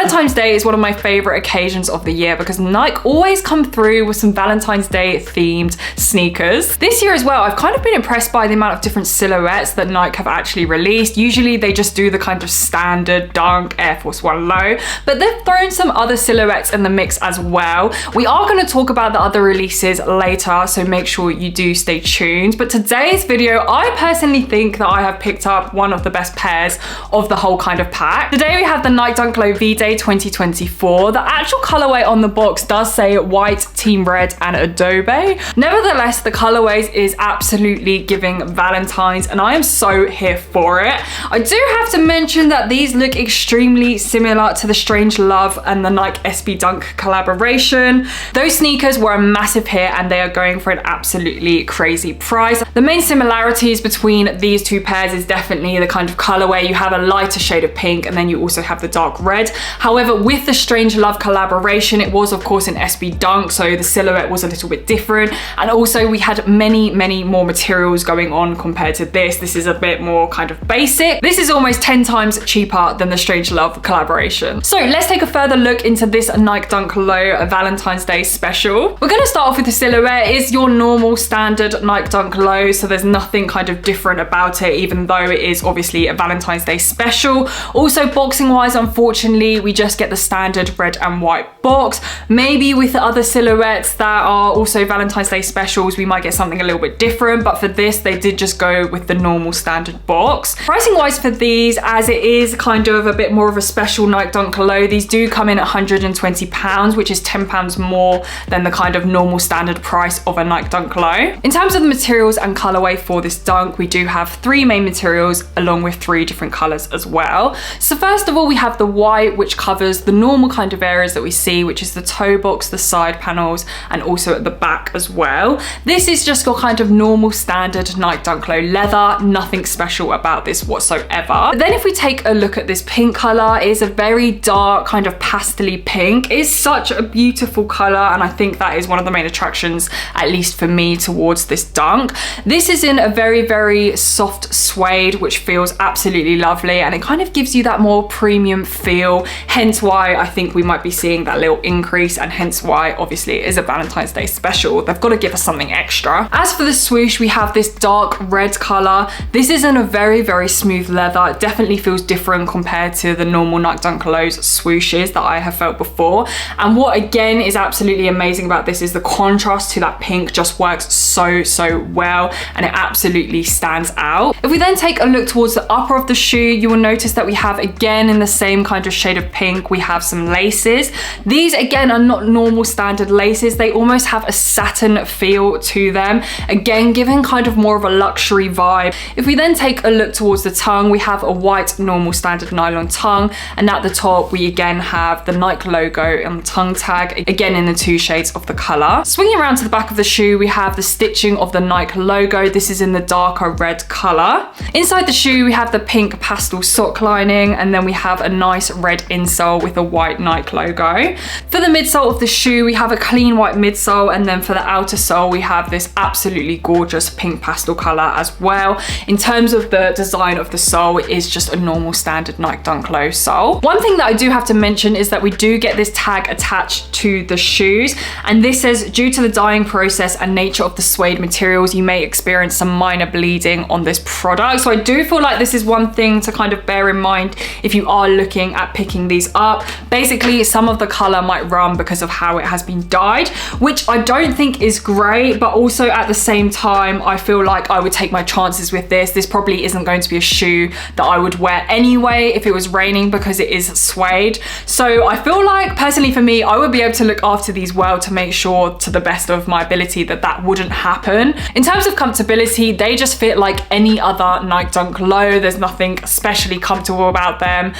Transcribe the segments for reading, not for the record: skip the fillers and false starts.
Valentine's Day is one of my favorite occasions of the year because Nike always come through with some Valentine's Day themed sneakers. This year as well, I've kind of been impressed by the amount of different silhouettes that Nike have actually released. Usually they just do the kind of standard Dunk, Air Force 1 low, but they've thrown some other silhouettes in the mix as well. We are going to talk about the other releases later, so make sure you do stay tuned. But today's video, I personally think that I have picked up one of the best pairs of the whole kind of pack. Today we have the Nike Dunk Low Vday 2024. The actual colorway on the box does say white, team red, and Adobe. Nevertheless, the colorways is absolutely giving Valentine's, and I am so here for it. I do have to mention that these look extremely similar to the Strange Love and the Nike SB Dunk collaboration. Those sneakers were a massive hit and they are going for an absolutely crazy price. The main similarities between these two pairs is definitely the kind of colorway. You have a lighter shade of pink and then you also have the dark red. However, with the Strange Love collaboration, it was of course an SB Dunk, so the silhouette was a little bit different, and also we had many more materials going on compared to this. This is a bit more kind of basic. This is almost 10 times cheaper than the Strange Love collaboration. So let's take a further look into this Nike Dunk Low Valentine's Day special. We're going to start off with the silhouette. It's your normal standard Nike Dunk Low, so there's nothing kind of different about it, even though it is obviously a Valentine's Day special. Also, boxing wise, unfortunately, we just get the standard red and white box. Maybe with the other silhouettes that are also Valentine's Day specials, we might get something a little bit different, but for this, they did just go with the normal standard box. Pricing wise for these, as it is kind of a bit more of a special Nike Dunk Low, these do come in at £120, which is £10 more than the kind of normal standard price of a Nike Dunk Low. In terms of the materials and colorway for this dunk, we do have 3 main materials along with 3 different colors as well. So first of all, we have the white, which covers the normal kind of areas that we see, which is the toe box, the side panels, and also at the back as well. This is just your kind of normal standard Nike Dunk Low leather, nothing special about this whatsoever. But then if we take a look at this pink color, it is a very dark kind of pastel-y pink. It's such a beautiful color, and I think that is one of the main attractions, at least for me, towards this dunk. This is in a very soft suede, which feels absolutely lovely, and it kind of gives you that more premium feel, hence why I think we might be seeing that little increase, and hence why obviously it is a Valentine's Day special. They've got to give us something extra. As for the swoosh, we have this dark red color. This is in a very smooth leather. It definitely feels different compared to the normal Nike Dunk Low's swooshes that I have felt before. And what again is absolutely amazing about this is the contrast to that pink just works so well, and it absolutely stands out. If we then take a look towards the upper of the shoe, you will notice that we have, again, in the same kind of shade of pink, we have some laces. These again are not normal standard laces. They almost have a satin feel to them, again giving kind of more of a luxury vibe. If we then take a look towards the tongue, we have a white normal standard nylon tongue, and at the top we again have the Nike logo on the tongue tag, again in the 2 shades of the color. Swinging around to the back of the shoe, we have the stitching of the Nike logo. This is in the darker red color. Inside the shoe, we have the pink pastel sock lining, and then we have a nice red insole with a white Nike logo. For the midsole of the shoe, we have a clean white midsole, and then for the outer sole, we have this absolutely gorgeous pink pastel color as well. In terms of the design of the sole, it is just a normal standard Nike Dunk Low sole. One thing that I do have to mention is that we do get this tag attached to the shoes, and this says, due to the dyeing process and nature of the suede materials, you may experience some minor bleeding on this product. So I do feel like this is one thing to kind of bear in mind if you are looking at picking these up. Basically, some of the color might run because of how it has been dyed, which I don't think is great, but also at the same time, I feel like I would take my chances with this. This probably isn't going to be a shoe that I would wear anyway if it was raining because it is suede. So I feel like personally for me, I would be able to look after these well to make sure to the best of my ability that that wouldn't happen. In terms of comfortability, they just fit like any other Nike Dunk Low. There's nothing especially comfortable about them.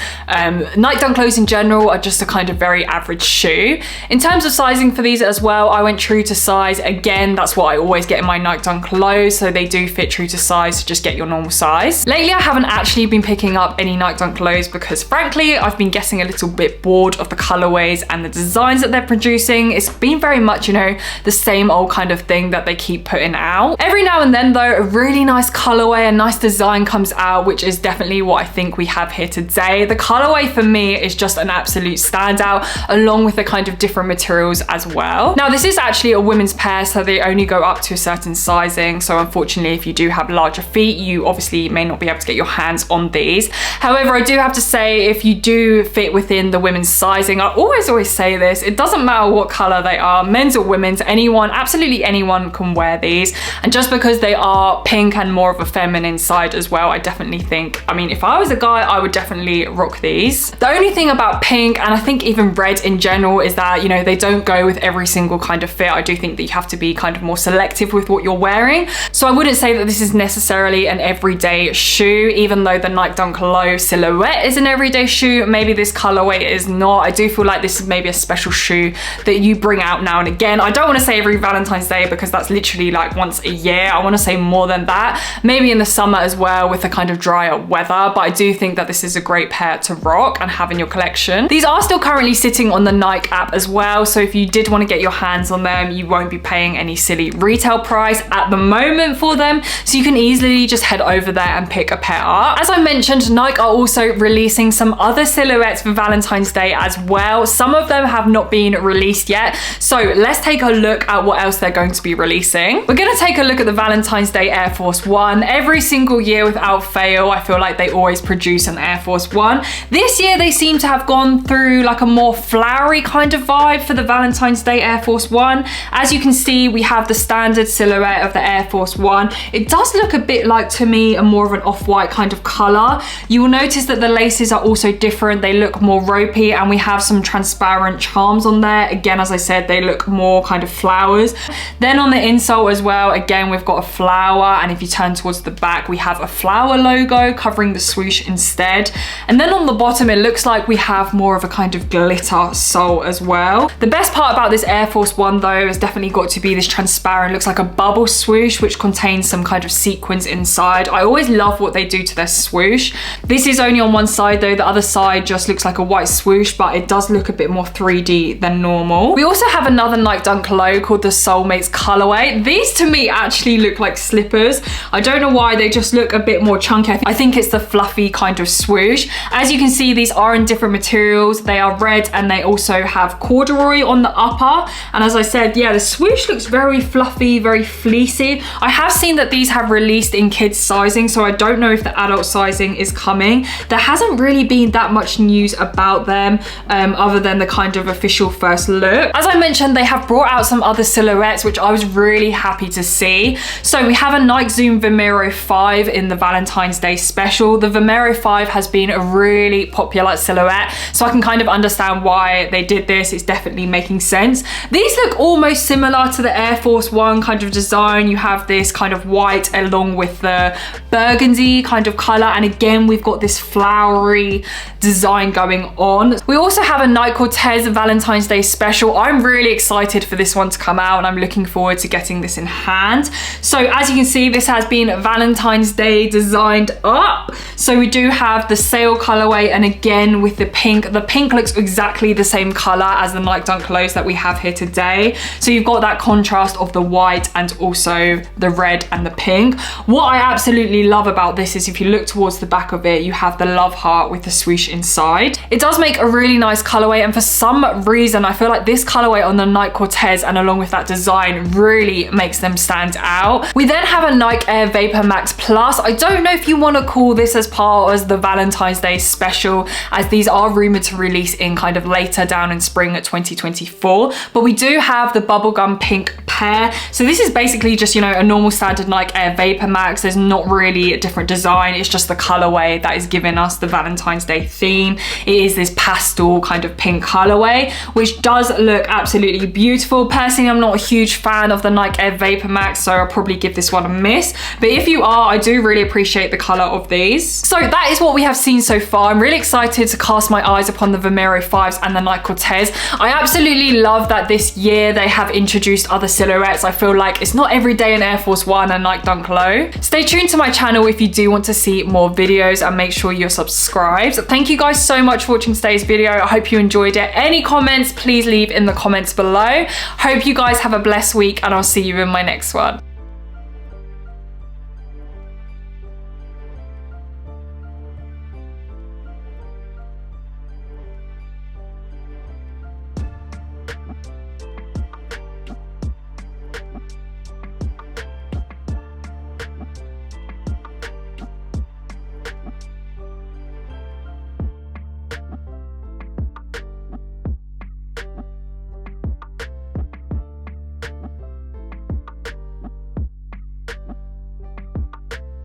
Nike Dunk Lows in general are just a kind of very average shoe. In terms of sizing for these as well, I went true to size. Again, that's what I always get in my Nike Dunk Lows, so they do fit true to size, so just get your normal size. Lately, I haven't actually been picking up any Nike Dunk Lows because frankly, I've been getting a little bit bored of the colorways and the designs that they're producing. It's been very much, you know, the same old kind of thing that they keep putting out. Every now and then though, a really nice colorway, a nice design comes out, which is definitely what I think we have here today. The colorway for me is is just an absolute standout, along with the kind of different materials as well. Now, this is actually a women's pair, so they only go up to a certain sizing. So unfortunately, if you do have larger feet, you obviously may not be able to get your hands on these. However, I do have to say, if you do fit within the women's sizing, I always say this, it doesn't matter what color they are, men's or women's, anyone, absolutely anyone can wear these. And just because they are pink and more of a feminine side as well, I definitely think, I mean, if I was a guy, I would definitely rock these. The only thing about pink, and I think even red in general, is that, you know, they don't go with every single kind of fit. I do think that you have to be kind of more selective with what you're wearing. So I wouldn't say that this is necessarily an everyday shoe, even though the Nike Dunk Low silhouette is an everyday shoe. Maybe this colorway is not. I do feel like this is maybe a special shoe that you bring out now and again. I don't want to say every Valentine's Day, because that's literally like once a year. I want to say more than that, maybe in the summer as well with the kind of drier weather. But I do think that this is a great pair to rock and have in your collection. These are still currently sitting on the Nike app as well, so if you did want to get your hands on them, you won't be paying any silly retail price at the moment for them, so you can easily just head over there and pick a pair up. As I mentioned, Nike are also releasing some other silhouettes for Valentine's Day as well. Some of them have not been released yet, so let's take a look at what else they're going to be releasing. We're going to take a look at the Valentine's Day Air Force One. Every single year without fail, I feel like they always produce an Air Force One. This year they seem to have gone through like a more flowery kind of vibe for the Valentine's Day Air Force One. As you can see, we have the standard silhouette of the Air Force One. It does look a bit like, to me, a more of an off-white kind of color. You will notice that the laces are also different. They look more ropey, and we have some transparent charms on there. Again, as I said, they look more kind of flowers. Then on the insole as well, again, we've got a flower, and if you turn towards the back, we have a flower logo covering the swoosh instead. And then on the bottom, it looks like we have more of a kind of glitter sole as well. The best part about this Air Force One though has definitely got to be this transparent, looks like a bubble swoosh, which contains some kind of sequins inside. I always love what they do to their swoosh. This is only on one side though, the other side just looks like a white swoosh, but it does look a bit more 3D than normal. We also have another Nike Dunk Low called the Soulmates colorway. These to me actually look like slippers. I don't know why, they just look a bit more chunky. I think it's the fluffy kind of swoosh. As you can see, these are in different materials. They are red, and they also have corduroy on the upper. And as I said, yeah, the swoosh looks very fluffy, very fleecy. I have seen that these have released in kids sizing, so I don't know if the adult sizing is coming. There hasn't really been that much news about them other than the kind of official first look. As I mentioned, they have brought out some other silhouettes, which I was really happy to see. So we have a Nike Zoom Vomero 5 in the Valentine's Day special. The Vomero 5 has been a really popular silhouette, so I can kind of understand why they did this. It's definitely making sense. These look almost similar to the Air Force One kind of design. You have this kind of white along with the burgundy kind of color, and again we've got this flowery design going on. We also have a Nike Cortez Valentine's Day special. I'm really excited for this one to come out, and I'm looking forward to getting this in hand. So as you can see, this has been Valentine's Day designed up. So we do have the sail colorway, and again with the pink looks exactly the same color as the Nike Dunk Lows that we have here today. So you've got that contrast of the white and also the red and the pink. What I absolutely love about this is if you look towards the back of it, you have the love heart with the swoosh inside. It does make a really nice colorway, and for some reason I feel like this colorway on the Nike Cortez and along with that design really makes them stand out. We then have a Nike Air Vapor Max Plus. I don't know if you want to call this as part of the Valentine's Day special, as these are rumored to release in kind of later down in spring 2024, but we do have the bubblegum pink pair. So this is basically just, you know, a normal standard Nike Air Vapor Max. There's not really a different design, it's just the colorway that is giving us the Valentine's Day theme. It is this pastel kind of pink colorway, which does look absolutely beautiful. Personally, I'm not a huge fan of the Nike Air Vapor Max, so I'll probably give this one a miss, but if you are, I do really appreciate the color of these. So that is what we have seen so far. I'm really excited to cast my eyes upon the Vomero 5s and the Nike Cortez. I absolutely love that this year they have introduced other silhouettes. I feel like it's not every day an Air Force One and Nike Dunk Low. Stay tuned to my channel if you do want to see more videos, and make sure you're subscribed. Thank you guys so much for watching today's video. I hope you enjoyed it. Any comments, please leave in the comments below. Hope you guys have a blessed week, and I'll see you in my next one.